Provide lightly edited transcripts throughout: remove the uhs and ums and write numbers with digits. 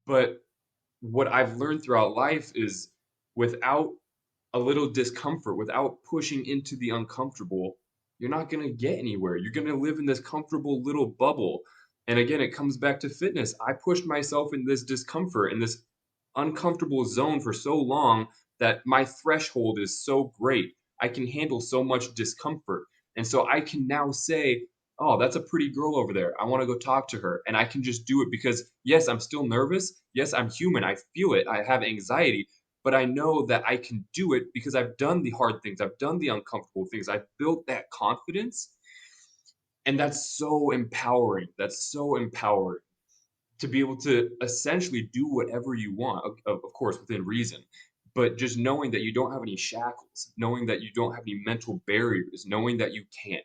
But what I've learned throughout life is without a little discomfort, without pushing into the uncomfortable, you're not going to get anywhere. You're going to live in this comfortable little bubble. And again, it comes back to fitness. I pushed myself in this discomfort, in this uncomfortable zone for so long that my threshold is so great. I can handle so much discomfort. And so I can now say, oh, that's a pretty girl over there. I want to go talk to her. And I can just do it because, yes, I'm still nervous. Yes, I'm human. I feel it. I have anxiety, but I know that I can do it because I've done the hard things. I've done the uncomfortable things. I've built that confidence. And that's so empowering. That's so empowering to be able to essentially do whatever you want, of course, within reason. But just knowing that you don't have any shackles, knowing that you don't have any mental barriers, knowing that you can.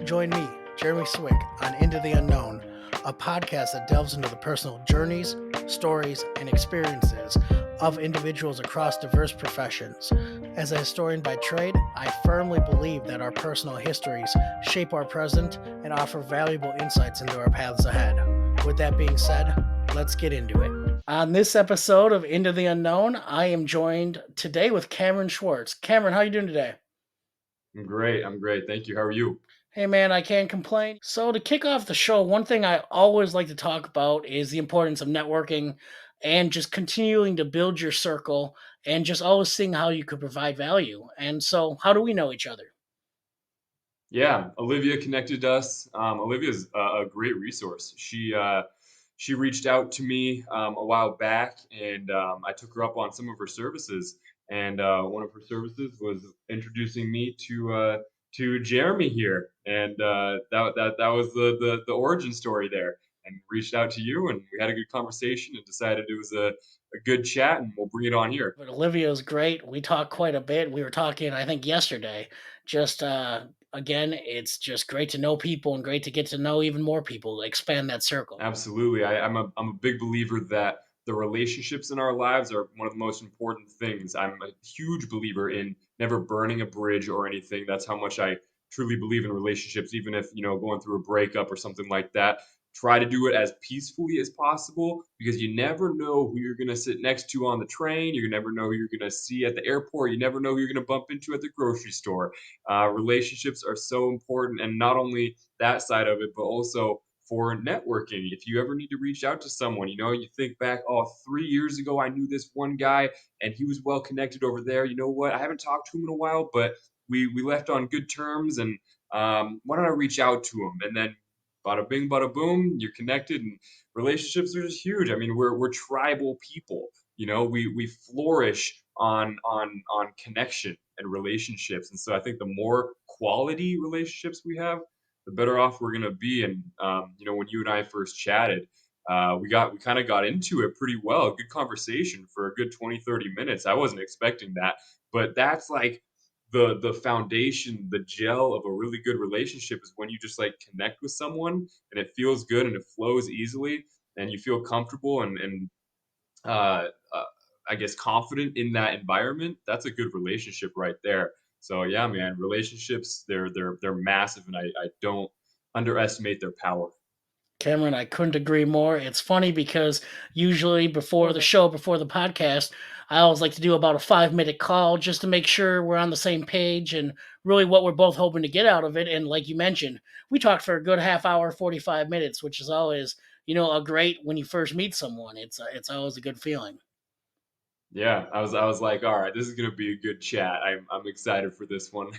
Join me, Jeremy Swick, on Into the Unknown, a podcast that delves into the personal journeys, stories, and experiences of individuals across diverse professions. As a historian by trade, I firmly believe that our personal histories shape our present and offer valuable insights into our paths ahead. With that being said, let's get into it. On this episode of Into the Unknown, I am joined today with Cameron Schwartz. Cameron, how are you doing today? I'm great. I'm great. Thank you. How are you? Hey man, I can't complain. So to kick off the show, one thing I always like to talk about is the importance of networking and just continuing to build your circle and just always seeing how you could provide value. And so, how do we know each other? Yeah, Olivia connected us. Olivia's a great resource. She reached out to me a while back, and I took her up on some of her services. And one of her services was introducing me to Jeremy here, and that was the origin story there. And reached out to you, and we had a good conversation, and decided it was a good chat, and we'll bring it on here. But Olivia is great. We talk quite a bit. We were talking, I think, yesterday. Just again, it's just great to know people and great to get to know even more people, expand that circle. Absolutely. I'm a big believer that the relationships in our lives are one of the most important things. I'm a huge believer in never burning a bridge or anything. That's how much I truly believe in relationships, even if, going through a breakup or something like that. Try to do it as peacefully as possible because you never know who you're going to sit next to on the train. You never know who you're going to see at the airport. You never know who you're going to bump into at the grocery store. Relationships are so important. And not only that side of it, but also for networking. If you ever need to reach out to someone, you think back, oh, 3 years ago, I knew this one guy and he was well connected over there. You know what? I haven't talked to him in a while, but we left on good terms. And why don't I reach out to him? And then bada bing, bada boom, you're connected. And relationships are just huge. I mean, we're tribal people. We flourish on connection and relationships. And so I think the more quality relationships we have, the better off we're gonna be. And when you and I first chatted, we kind of got into it pretty well. Good conversation for a good 20, 30 minutes. I wasn't expecting that, but that's like the foundation, the gel of a really good relationship is when you just like connect with someone and it feels good and it flows easily and you feel comfortable and uh, uh, I guess confident in that environment. That's a good relationship right there. So yeah, man, relationships they're massive, and I don't underestimate their power. Cameron, I couldn't agree more. It's funny because usually before the show, before the podcast, I always like to do about a 5 minute call just to make sure we're on the same page and really what we're both hoping to get out of it. And like you mentioned, we talked for a good half hour, 45 minutes, which is always, a great when you first meet someone. It's always a good feeling. Yeah, I was like, all right, this is gonna be a good chat. I'm excited for this one.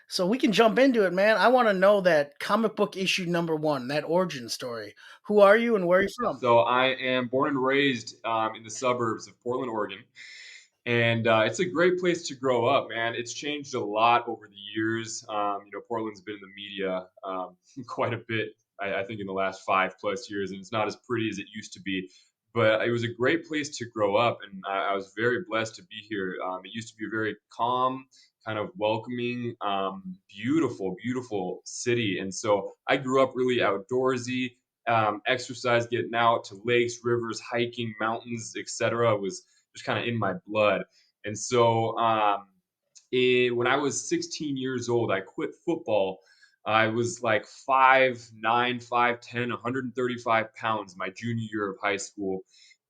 So we can jump into it, man. I want to know that comic book issue number one, that origin story. Who are you and where are you from? So I am born and raised in the suburbs of Portland, Oregon. And it's a great place to grow up, man. It's changed a lot over the years. Portland's been in the media quite a bit, I think, in the last 5+ years, and it's not as pretty as it used to be. But it was a great place to grow up, and I was very blessed to be here. It used to be a very calm, kind of welcoming, beautiful, beautiful city. And so I grew up really outdoorsy, exercise, getting out to lakes, rivers, hiking, mountains, etc. was just kind of in my blood. And so when I was 16 years old, I quit football I was like 5'9", 5'10", 135 pounds my junior year of high school.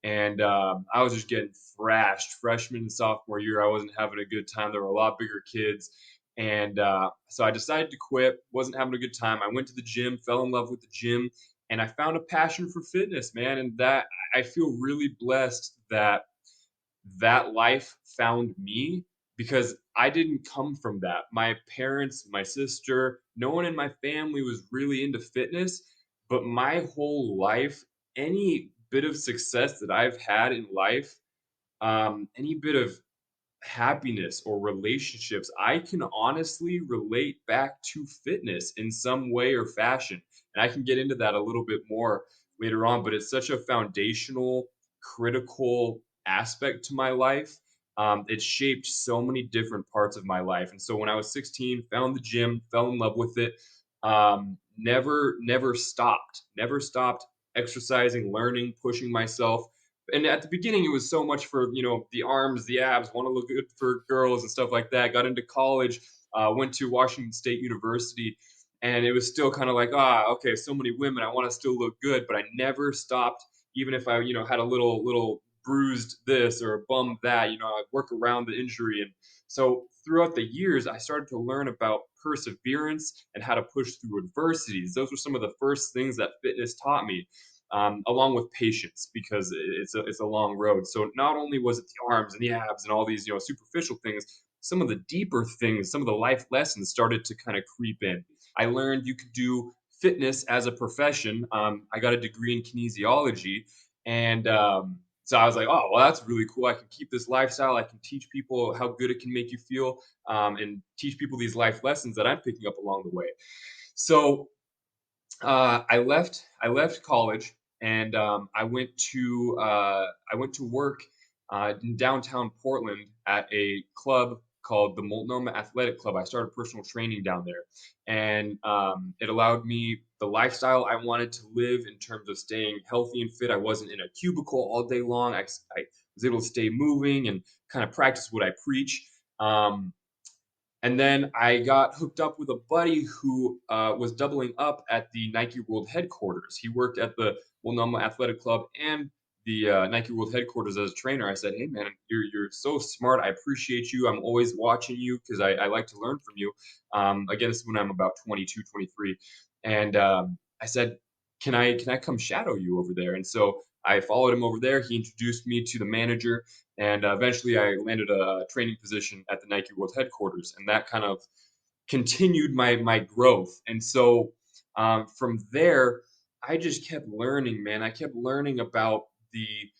And I was just getting thrashed freshman and sophomore year. I wasn't having a good time. There were a lot bigger kids. And so I decided to quit, wasn't having a good time. I went to the gym, fell in love with the gym, and I found a passion for fitness, man. And that I feel really blessed that that life found me because I didn't come from that. My parents, my sister, no one in my family was really into fitness, but my whole life, any bit of success that I've had in life, any bit of happiness or relationships, I can honestly relate back to fitness in some way or fashion. And I can get into that a little bit more later on, but it's such a foundational, critical aspect to my life. It shaped so many different parts of my life. And so when I was 16, found the gym, fell in love with it. Never stopped exercising, learning, pushing myself. And at the beginning it was so much for the arms, the abs, want to look good for girls and stuff like that. Got into college, went to Washington State University, and it was still kind of like, okay, so many women, I want to still look good, but I never stopped. Even if I had a little bruised this or bummed that, I'd work around the injury. And so throughout the years I started to learn about perseverance and how to push through adversities. Those were some of the first things that fitness taught me, along with patience, because it's a long road. So not only was it the arms and the abs and all these superficial things, some of the deeper things, some of the life lessons started to kind of creep in. I learned you could do fitness as a profession. I got a degree in kinesiology, and so I was like, oh, well, that's really cool. I can keep this lifestyle. I can teach people how good it can make you feel, and teach people these life lessons that I'm picking up along the way. So I left college, and I went to work in downtown Portland at a club called the Multnomah Athletic Club. I started personal training down there, and it allowed me the lifestyle I wanted to live in terms of staying healthy and fit. I wasn't in a cubicle all day long. I was able to stay moving and kind of practice what I preach. And then I got hooked up with a buddy who was doubling up at the Nike World headquarters. He worked at the Multnomah Athletic Club and the Nike World headquarters as a trainer. I said, "Hey, man, you're so smart. I appreciate you. I'm always watching you because I like to learn from you." Again, this is when I'm about 22, 23, and I said, "Can I come shadow you over there?" And so I followed him over there. He introduced me to the manager, and eventually I landed a training position at the Nike World headquarters, and that kind of continued my growth. And so from there, I just kept learning, man. I kept learning about the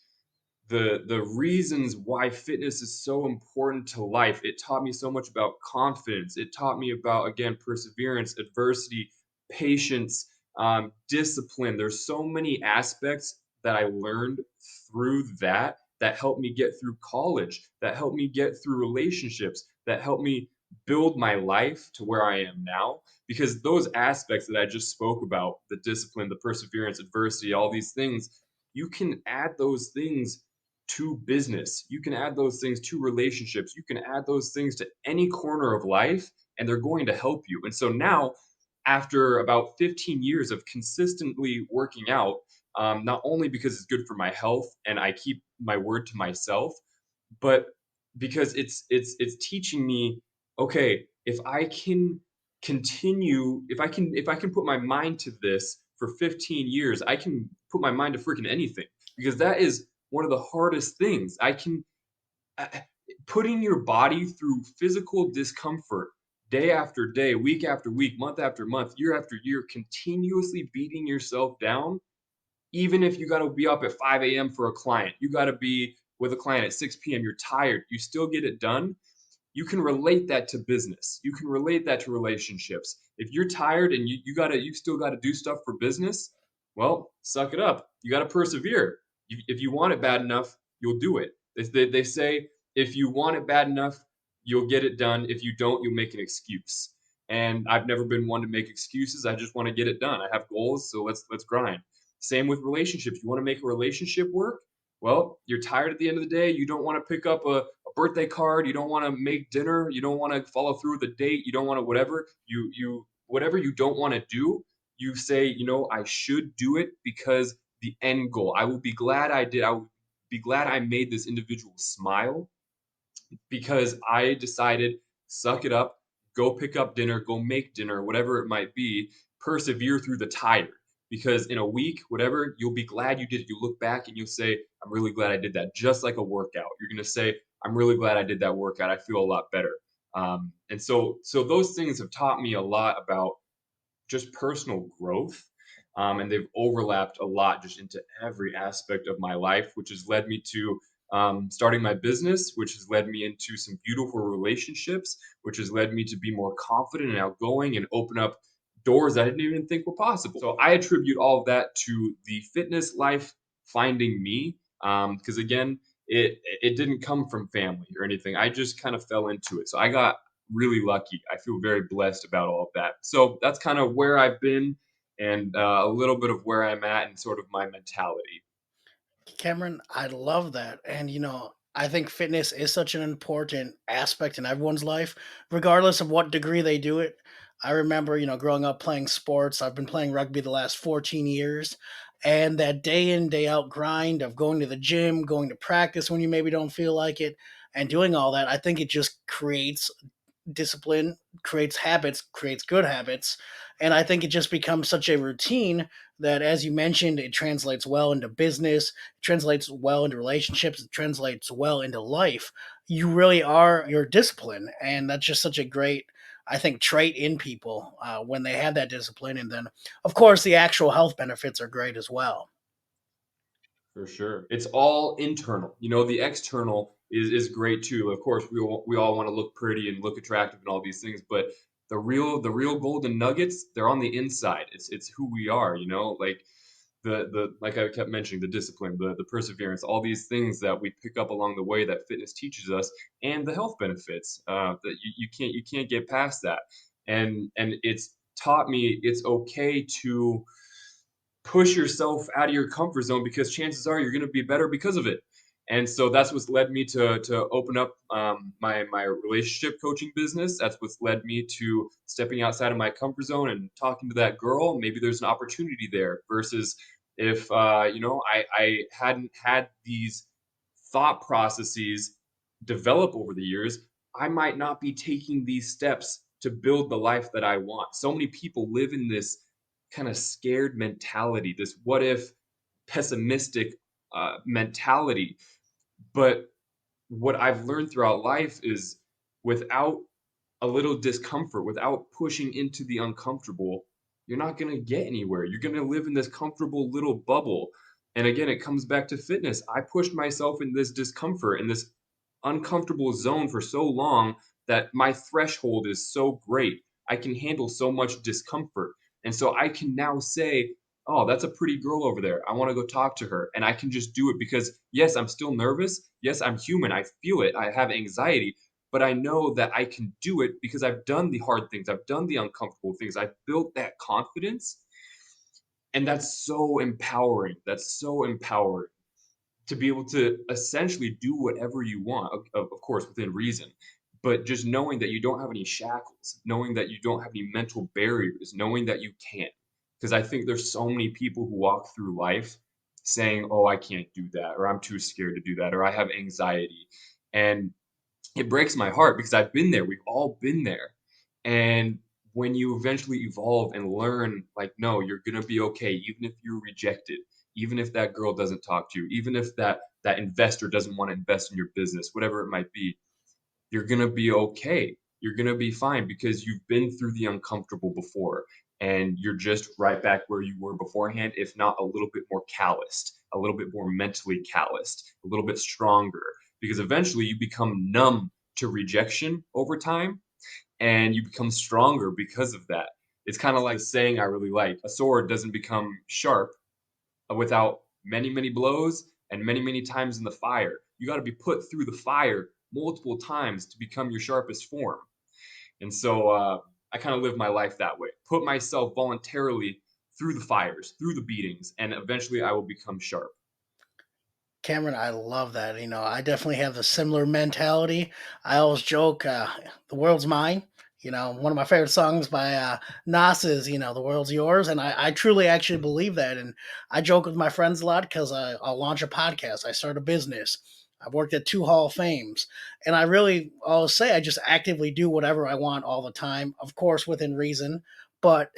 the reasons why fitness is so important to life. It taught me so much about confidence. It taught me about, again, perseverance, adversity, patience, discipline. There's so many aspects that I learned through that helped me get through college, that helped me get through relationships, that helped me build my life to where I am now. Because those aspects that I just spoke about, the discipline, the perseverance, adversity, all these things, you can add those things to business. You can add those things to relationships. You can add those things to any corner of life, and they're going to help you. And so now, after about 15 years of consistently working out, not only because it's good for my health and I keep my word to myself, but because it's teaching me, okay, if I can continue, if I can put my mind to this for 15 years, I can put my mind to freaking anything, because that is one of the hardest things. I can uh, putting your body through physical discomfort day after day, week after week, month after month, year after year, continuously beating yourself down. Even if you got to be up at 5 a.m. for a client, you got to be with a client at 6 p.m., you're tired, you still get it done. You can relate that to business. You can relate that to relationships. If you're tired and you still gotta do stuff for business, well, suck it up. You gotta persevere. If you want it bad enough, you'll do it. They say if you want it bad enough, you'll get it done. If you don't, you'll make an excuse. And I've never been one to make excuses. I just want to get it done. I have goals, so let's grind. Same with relationships. You want to make a relationship work? Well, you're tired at the end of the day. You don't want to pick up a birthday card, you don't want to make dinner, you don't want to follow through with a date, you don't want to whatever. You whatever you don't want to do, you say, I should do it because the end goal. I will be glad I did. I will be glad I made this individual smile because I decided, suck it up, go pick up dinner, go make dinner, whatever it might be, persevere through the tire. Because in a week, whatever, you'll be glad you did it. You look back and you'll say, I'm really glad I did that. Just like a workout. You're going to say, I'm really glad I did that workout. I feel a lot better. And so those things have taught me a lot about just personal growth. And they've overlapped a lot just into every aspect of my life, which has led me to starting my business, which has led me into some beautiful relationships, which has led me to be more confident and outgoing and open up doors I didn't even think were possible. So I attribute all of that to the fitness life finding me. Because again, it didn't come from family or anything. I just kind of fell into it. So I got really lucky. I feel very blessed about all of that. So that's kind of where I've been and a little bit of where I'm at and sort of my mentality. Cameron, I love that. And, I think fitness is such an important aspect in everyone's life, regardless of what degree they do it. I remember, growing up playing sports. I've been playing rugby the last 14 years. And that day in, day out grind of going to the gym, going to practice when you maybe don't feel like it, and doing all that, I think it just creates discipline, creates habits, creates good habits. And I think it just becomes such a routine that, as you mentioned, it translates well into business, it translates well into relationships, it translates well into life. You really are your discipline. And that's just such a great, I think, trait in people when they have that discipline. And then, of course, the actual health benefits are great as well. For sure. It's all internal. The external is great too. Of course, we all want to look pretty and look attractive and all these things, but the real golden nuggets, they're on the inside. It's who we are, like the like I kept mentioning, the discipline, the perseverance, all these things that we pick up along the way that fitness teaches us, and the health benefits that you can't get past that. And it's taught me it's okay to push yourself out of your comfort zone because chances are you're going to be better because of it. And so that's what's led me to open up my relationship coaching business. That's what's led me to stepping outside of my comfort zone and talking to that girl. Maybe there's an opportunity there versus if I hadn't had these thought processes develop over the years, I might not be taking these steps to build the life that I want. So many people live in this kind of scared mentality, this what if pessimistic mentality. But what I've learned throughout life is without a little discomfort, without pushing into the uncomfortable, you're not going to get anywhere. You're going to live in this comfortable little bubble. And again, it comes back to fitness. I pushed myself in this discomfort, in this uncomfortable zone for so long that my threshold is so great. I can handle so much discomfort. And so I can now say, oh, that's a pretty girl over there. I want to go talk to her. And I can just do it because, yes, I'm still nervous. Yes, I'm human. I feel it. I have anxiety. But I know that I can do it because I've done the hard things. I've done the uncomfortable things. I've built that confidence. And that's so empowering. That's so empowering to be able to essentially do whatever you want, of course, within reason. But just knowing that you don't have any shackles, knowing that you don't have any mental barriers, knowing that you can. Because I think there's so many people who walk through life saying, oh, I can't do that, or I'm too scared to do that, or I have anxiety. And it breaks my heart because I've been there. We've all been there. And when you eventually evolve and learn, like, no, you're gonna be okay, even if you're rejected, even if that girl doesn't talk to you, even if that investor doesn't want to invest in your business, whatever it might be, you're going to be okay. You're going to be fine because you've been through the uncomfortable before and you're just right back where you were beforehand, if not a little bit more calloused, a little bit more mentally calloused, a little bit stronger, because eventually you become numb to rejection over time and you become stronger because of that. It's kind of like a saying I really like, a sword doesn't become sharp without many, many blows and many, many times in the fire. You got to be put through the fire multiple times to become your sharpest form. And so I kind of live my life that way. Put myself voluntarily through the fires, through the beatings, and eventually I will become sharp. Cameron, I love that. I definitely have a similar mentality. I always joke, the world's mine. One of my favorite songs by Nas is, "The World's Yours," and I truly actually believe that. And I joke with my friends a lot because I'll launch a podcast, I start a business, I've worked at two Hall of Fames, and I really always say I just actively do whatever I want all the time, of course within reason. But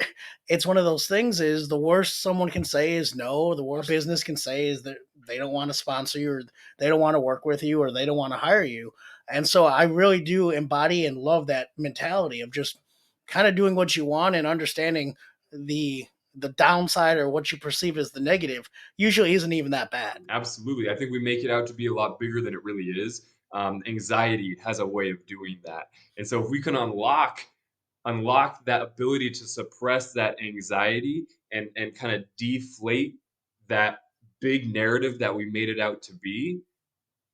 it's one of those things: is the worst someone can say is no. The worst a business can say is that they don't want to sponsor you, or they don't want to work with you, or they don't want to hire you. And so I really do embody and love that mentality of just kind of doing what you want and understanding the the downside, or what you perceive as the negative, usually isn't even that bad. Absolutely. I think we make it out to be a lot bigger than it really is. Anxiety has a way of doing that. And so if we can unlock that ability to suppress that anxiety and kind of deflate that big narrative that we made it out to be,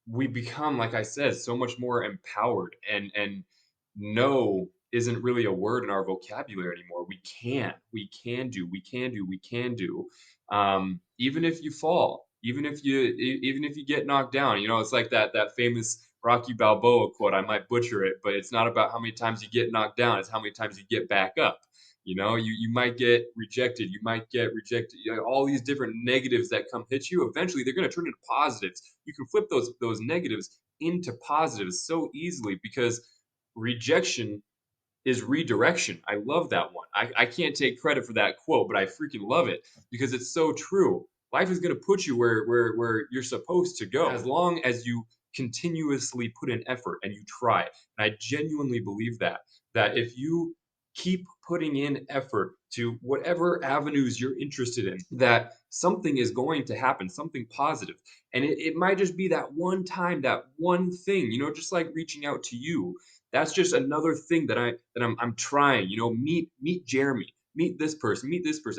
we become, like I said, so much more empowered. And no isn't really a word in our vocabulary anymore. We can do. Even if you fall, even if you get knocked down, it's like that famous Rocky Balboa quote. I might butcher it, but it's not about how many times you get knocked down, it's how many times you get back up. You might get rejected, all these different negatives that come hit you. Eventually they're going to turn into positives. You can flip those negatives into positives so easily, because rejection is redirection. I love that one. I can't take credit for that quote, but I freaking love it because it's so true. Life is going to put you where you're supposed to go, as long as you continuously put in effort and you try. And I genuinely believe that if you keep putting in effort to whatever avenues you're interested in, that something is going to happen, something positive. And it might just be that one time, that one thing, just like reaching out to you. That's just another thing that I'm trying. Meet Jeremy, meet this person,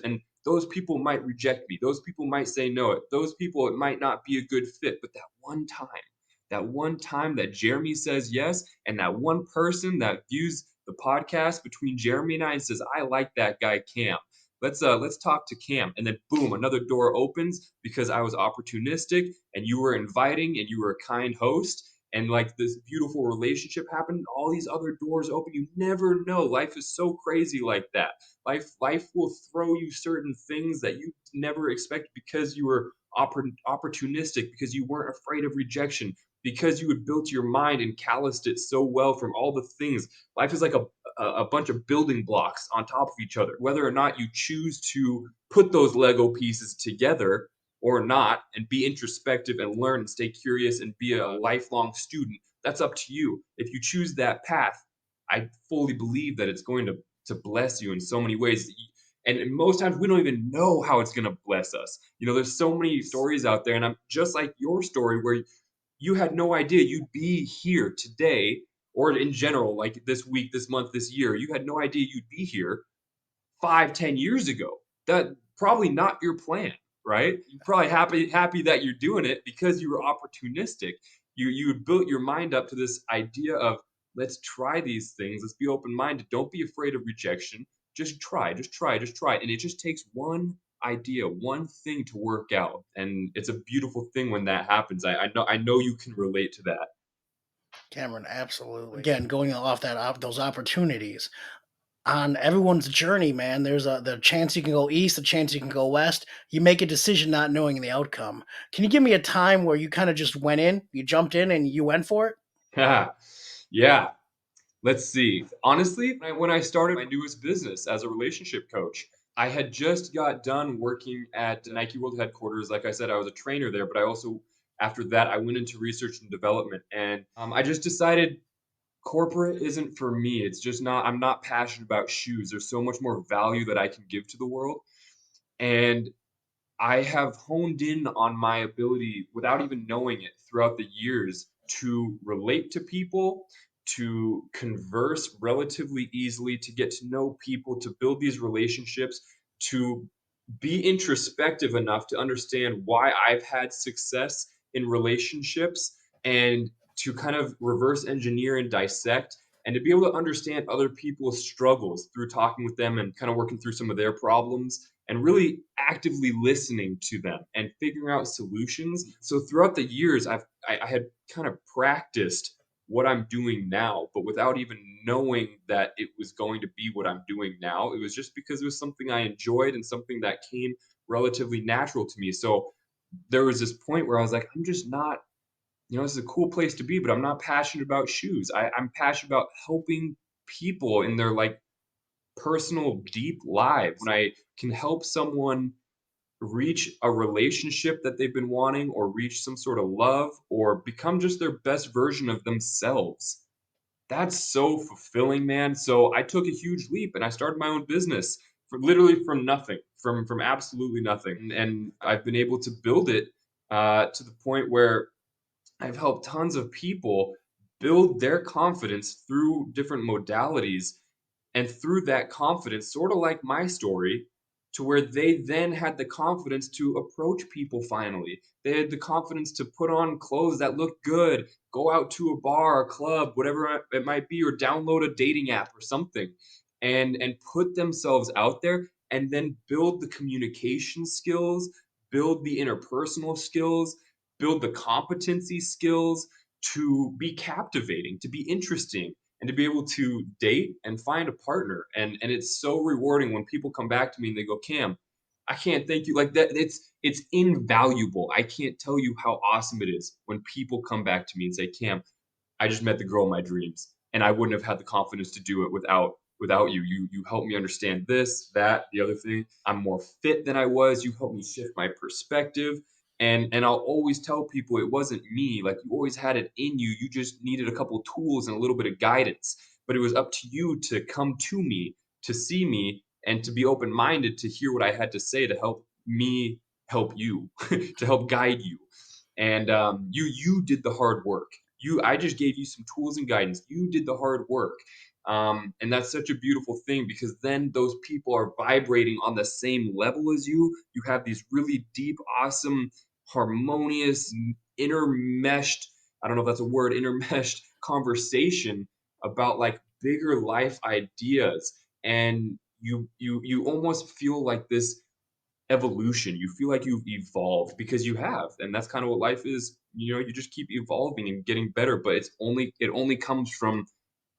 and those people might reject me. Those people might say no. Those people, it might not be a good fit. But that one time that Jeremy says yes, and that one person that views the podcast between Jeremy and I and says, I like that guy Cam. Let's talk to Cam. And then boom, another door opens because I was opportunistic and you were inviting and you were a kind host, and like this beautiful relationship happened. All these other doors open. You never know. Life is so crazy like that. Life will throw you certain things that you never expect because you were opportunistic, because you weren't afraid of rejection, because you had built your mind and calloused it so well from all the things. Life is like a bunch of building blocks on top of each other. Whether or not you choose to put those Lego pieces together or not, and be introspective and learn and stay curious and be a lifelong student, that's up to you. If you choose that path, I fully believe that it's going to bless you in so many ways. And most times we don't even know how it's going to bless us. There's so many stories out there, and I'm just like your story, where you had no idea you'd be here today, or in general, like this week, this month, this year. You had no idea you'd be here 5, 10 years ago. That probably not your plan, right? You're probably happy that you're doing it because you were opportunistic. You had built your mind up to this idea of, let's try these things. Let's be open minded. Don't be afraid of rejection. Just try, just try, just try. And it just takes one idea, one thing to work out. And it's a beautiful thing when that happens. I know you can relate to that. Cameron, absolutely. Again, going off those opportunities on everyone's journey, man. There's the chance you can go east, the chance you can go west. You make a decision not knowing the outcome. Can you give me a time where you kind of just went in, you jumped in, and you went for it? Yeah. Let's see. Honestly, when I started my newest business as a relationship coach, I had just got done working at Nike World headquarters. Like I said, I was a trainer there, but I also, after that, I went into research and development. And I just decided corporate isn't for me. It's just not, I'm not passionate about shoes. There's so much more value that I can give to the world. And I have honed in on my ability, without even knowing it, throughout the years, to relate to people, to converse relatively easily, to get to know people, to build these relationships, to be introspective enough to understand why I've had success in relationships, and to kind of reverse engineer and dissect, and to be able to understand other people's struggles through talking with them and kind of working through some of their problems, and really actively listening to them and figuring out solutions. So throughout the years, I had kind of practiced what I'm doing now, but without even knowing that it was going to be what I'm doing now. It was just because it was something I enjoyed and something that came relatively natural to me. So there was this point where I was like, I'm just not, this is a cool place to be, but I'm not passionate about shoes. I'm passionate about helping people in their like personal, deep lives. When I can help someone reach a relationship that they've been wanting, or reach some sort of love, or become just their best version of themselves, that's so fulfilling, man. So I took a huge leap and I started my own business for literally from nothing, from absolutely nothing, and I've been able to build it to the point where I've helped tons of people build their confidence through different modalities, and through that confidence, sort of like my story, to where they then had the confidence to approach people finally. They had the confidence to put on clothes that look good, go out to a bar, a club, whatever it might be, or download a dating app or something, and put themselves out there, and then build the communication skills, build the interpersonal skills, build the competency skills to be captivating, to be interesting, and to be able to date and find a partner. And it's so rewarding when people come back to me and they go, Cam, I can't thank you like that. It's invaluable. I can't tell you how awesome it is when people come back to me and say, Cam, I just met the girl of my dreams, and I wouldn't have had the confidence to do it without you. You helped me understand this, that, the other thing. I'm more fit than I was. You helped me shift my perspective. And I'll always tell people it wasn't me. Like, you always had it in you. You just needed a couple tools and a little bit of guidance. But it was up to you to come to me, to see me, and to be open-minded to hear what I had to say to help me help you, to help guide you. And you did the hard work. I just gave you some tools and guidance. You did the hard work. And that's such a beautiful thing, because then those people are vibrating on the same level as you. You have these really deep, awesome, harmonious, intermeshed, I don't know if that's a word, intermeshed conversation about like bigger life ideas. And you almost feel like this evolution. You feel like you've evolved because you have, and that's kind of what life is. You just keep evolving and getting better, but it only comes from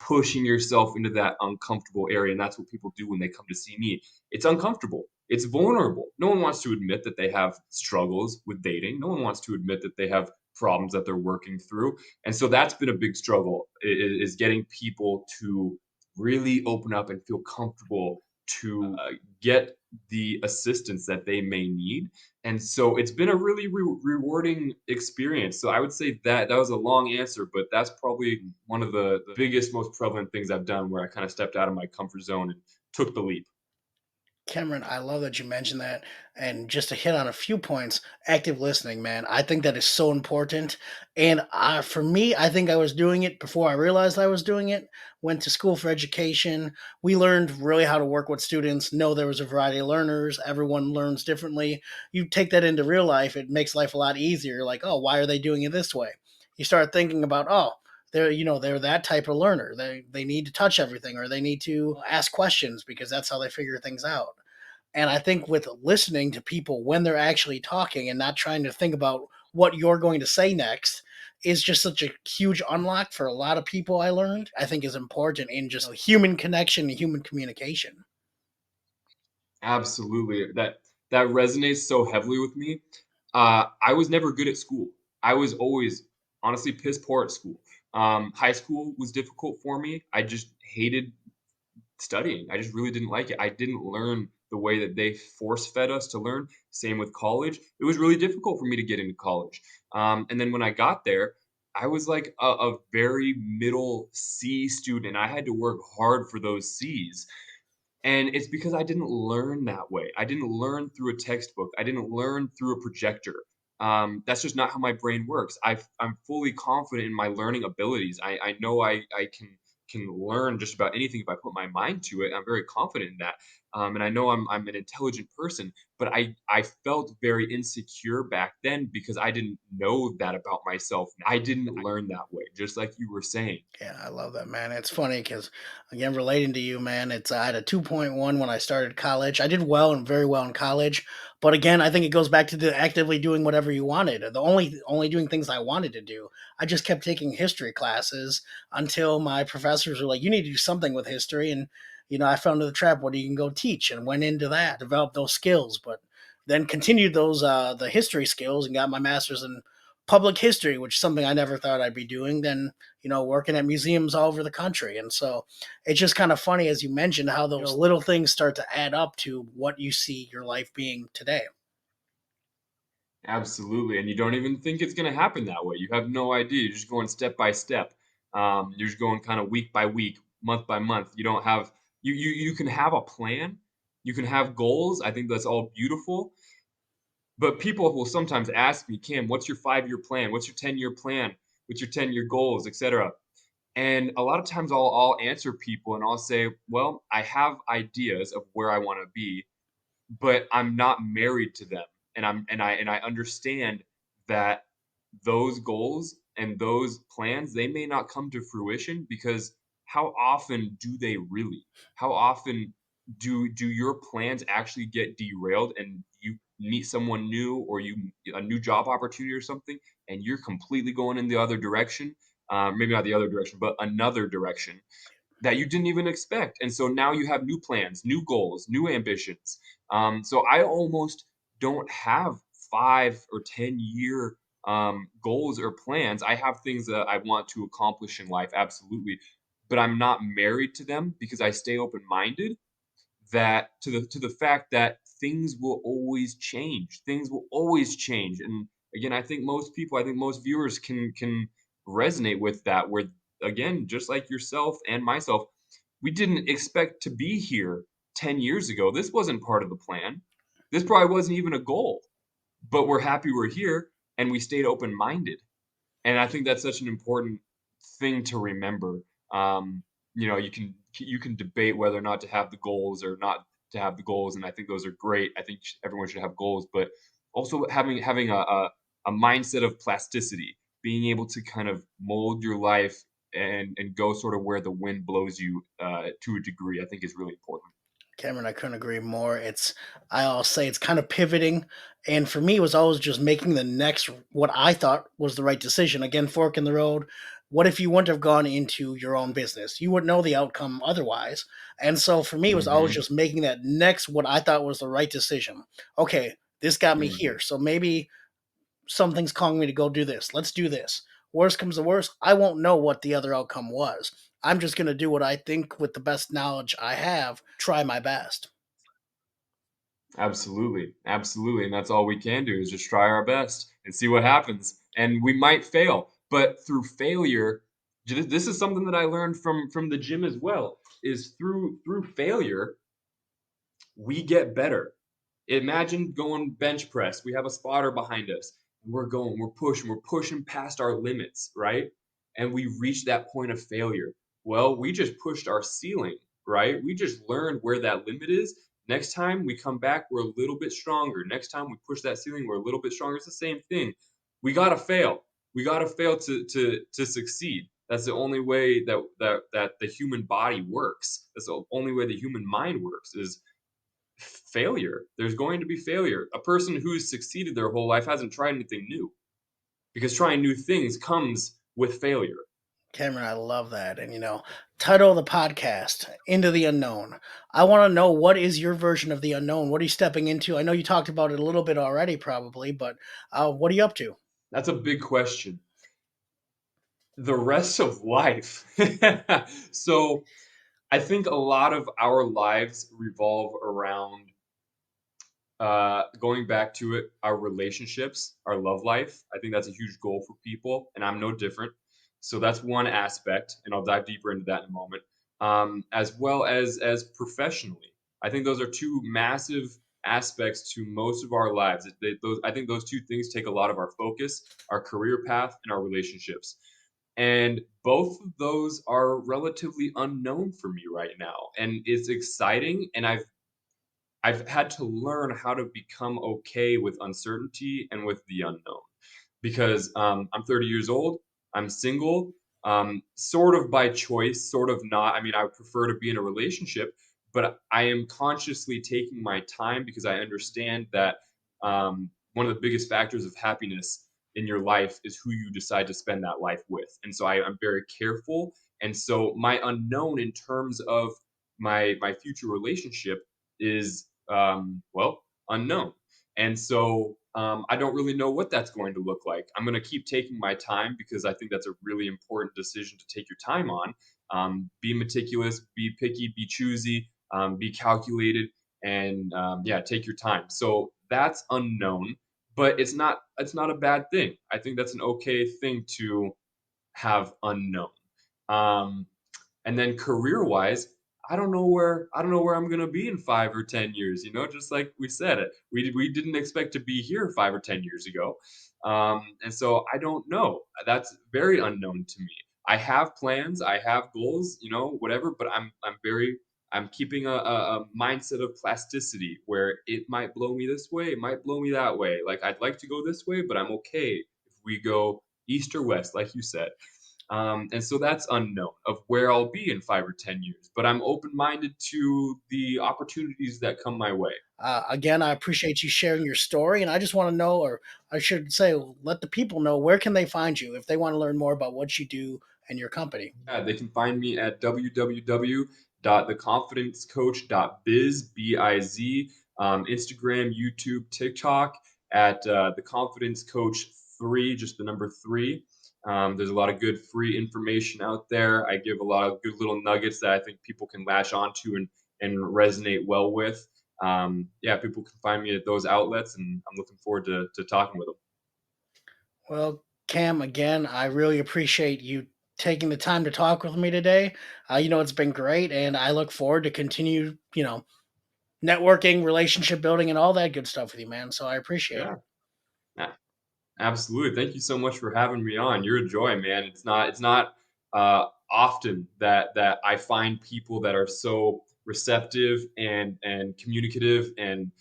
pushing yourself into that uncomfortable area, and that's what people do when they come to see me. It's uncomfortable. It's vulnerable. No one wants to admit that they have struggles with dating. No one wants to admit that they have problems that they're working through. And so that's been a big struggle, is getting people to really open up and feel comfortable to get the assistance that they may need. And so it's been a really rewarding experience. So I would say that that was a long answer, but that's probably one of the biggest, most prevalent things I've done, where I kind of stepped out of my comfort zone and took the leap. Cameron, I love that you mentioned that. And just to hit on a few points, active listening, man, I think that is so important. And for me, I think I was doing it before I realized I was doing it. Went to school for education. We learned really how to work with students, know there was a variety of learners. Everyone learns differently. You take that into real life, it makes life a lot easier. Like, oh, why are they doing it this way? You start thinking about, oh, they're that type of learner. They need to touch everything, or they need to ask questions because that's how they figure things out. And I think with listening to people when they're actually talking and not trying to think about what you're going to say next is just such a huge unlock for a lot of people. I learned, I think, is important in just human connection and human communication. Absolutely. That resonates so heavily with me. I was never good at school. I was always honestly piss poor at school. High school was difficult for me. I just hated studying. I just really didn't like it. I didn't learn the way that they force fed us to learn. Same with college. It was really difficult for me to get into college. And then when I got there, I was like a very middle C student. I had to work hard for those C's. And it's because I didn't learn that way. I didn't learn through a textbook. I didn't learn through a projector. That's just not how my brain works. I'm fully confident in my learning abilities. I know I can learn just about anything if I put my mind to it. I'm very confident in that. and I know I'm an intelligent person, but I felt very insecure back then because I didn't know that about myself. I didn't learn that way, just like you were saying. Yeah, I love that, man. It's funny because, again, relating to you, man, it's I had a 2.1 when I started college. I did well and very well in college, but again, I think it goes back to the actively doing whatever you wanted. The only doing things I wanted to do. I just kept taking history classes until my professors were like, "You need to do something with history," and I fell into the trap where you can go teach and went into that, developed those skills, but then continued those the history skills and got my master's in public history, which is something I never thought I'd be doing. Then working at museums all over the country. And so it's just kind of funny, as you mentioned, how those little things start to add up to what you see your life being today. Absolutely, and you don't even think it's gonna happen that way. You have no idea. You're just going step by step. You're just going kind of week by week, month by month. You don't have you can have a plan. You can have goals. I think that's all beautiful. But people will sometimes ask me, Cam, what's your 5-year plan? What's your 10-year plan? What's your 10-year goals, etc. And a lot of times I'll answer people and I'll say, well, I have ideas of where I want to be, but I'm not married to them. And I understand that those goals and those plans, they may not come to fruition because how often do they really? How often do your plans actually get derailed and you meet someone new or you a new job opportunity or something and you're completely going in the other direction? Maybe not the other direction, but another direction that you didn't even expect. And so now you have new plans, new goals, new ambitions. So I almost don't have 5 or 10 year goals or plans. I have things that I want to accomplish in life, absolutely, but I'm not married to them because I stay open minded that to the fact that things will always change. Things will always change. And again, I think most viewers can resonate with that where again, just like yourself and myself, we didn't expect to be here 10 years ago. This wasn't part of the plan. This probably wasn't even a goal, but we're happy we're here and we stayed open-minded. And I think that's such an important thing to remember. You can debate whether or not to have the goals or not to have the goals, and I think those are great. I think everyone should have goals, but also having a mindset of plasticity, being able to kind of mold your life and go sort of where the wind blows you to a degree, I think is really important. Cameron, I couldn't agree more. I'll say it's kind of pivoting. And for me, it was always just making the next, what I thought was the right decision. Again, fork in the road. What if you wouldn't have gone into your own business? You wouldn't know the outcome otherwise. And so for me, it was always Hmm. just making that next, what I thought was the right decision. Okay, this got me here. Hmm. So maybe something's calling me to go do this. Let's do this. Worst comes to worst, I won't know what the other outcome was. I'm just going to do what I think with the best knowledge I have, try my best. Absolutely, absolutely, and that's all we can do is just try our best and see what happens. And we might fail, but through failure, this is something that I learned from the gym as well. Is through failure we get better. Imagine going bench press. We have a spotter behind us. And we're pushing past our limits, right? And we reach that point of failure. Well, we just pushed our ceiling, right? We just learned where that limit is. Next time we come back, we're a little bit stronger. Next time we push that ceiling, we're a little bit stronger. It's the same thing. We gotta fail. We gotta fail to succeed. That's the only way that the human body works. That's the only way the human mind works is failure. There's going to be failure. A person who's succeeded their whole life hasn't tried anything new because trying new things comes with failure. Cameron, I love that. And, title of the podcast, Into the Unknown. I want to know, what is your version of the unknown? What are you stepping into? I know you talked about it a little bit already, probably, but what are you up to? That's a big question. The rest of life. So I think a lot of our lives revolve around going back to it, our relationships, our love life. I think that's a huge goal for people, and I'm no different. So that's one aspect, and I'll dive deeper into that in a moment. As well as professionally, I think those are two massive aspects to most of our lives. I think those two things take a lot of our focus, our career path, and our relationships. And both of those are relatively unknown for me right now, and it's exciting. And I've had to learn how to become okay with uncertainty and with the unknown because I'm 30 years old. I'm single, sort of by choice, sort of not. I mean, I would prefer to be in a relationship, but I am consciously taking my time because I understand that one of the biggest factors of happiness in your life is who you decide to spend that life with. And so I'm very careful. And so my unknown in terms of my future relationship is well unknown. And so I don't really know what that's going to look like. I'm going to keep taking my time because I think that's a really important decision to take your time on. Be meticulous, be picky, be choosy, be calculated, and yeah, take your time. So that's unknown, but it's not a bad thing. I think that's an okay thing to have unknown. Um, and then career wise, I don't know where I'm gonna be in 5 or 10 years. Just like we said, we didn't expect to be here 5 or 10 years ago, and so I don't know. That's very unknown to me. I have plans, I have goals, whatever. But I'm keeping a mindset of plasticity where it might blow me this way, it might blow me that way. Like I'd like to go this way, but I'm okay if we go east or west, like you said. And so that's unknown of where I'll be in 5 or 10 years. But I'm open minded to the opportunities that come my way. Again, I appreciate you sharing your story, and I just want to know, or I should say, let the people know where can they find you if they want to learn more about what you do and your company. Yeah, they can find me at www.theconfidencecoach.biz, B-I-Z, Instagram, YouTube, TikTok at The Confidence Coach 3, just the number 3. There's a lot of good free information out there. I give a lot of good little nuggets that I think people can latch onto and resonate well with. Yeah, people can find me at those outlets, and I'm looking forward to talking with them. Well, Cam, again, I really appreciate you taking the time to talk with me today. It's been great, and I look forward to continue, networking, relationship building, and all that good stuff with you, man. So I appreciate it. Yeah. Absolutely. Thank you so much for having me on. You're a joy, man. It's not often that I find people that are so receptive and communicative and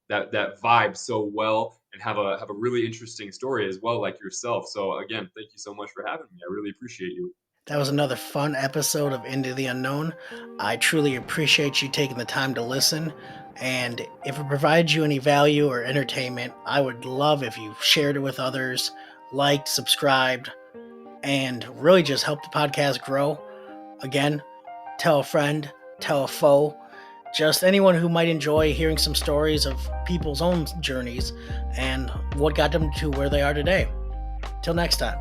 that vibe so well and have a really interesting story as well, like yourself. So again, thank you so much for having me. I really appreciate you. That was another fun episode of Into the Unknown. I truly appreciate you taking the time to listen. And if it provides you any value or entertainment, I would love if you shared it with others, liked, subscribed, and really just help the podcast grow. Again, tell a friend, tell a foe, just anyone who might enjoy hearing some stories of people's own journeys and what got them to where they are today. Till next time.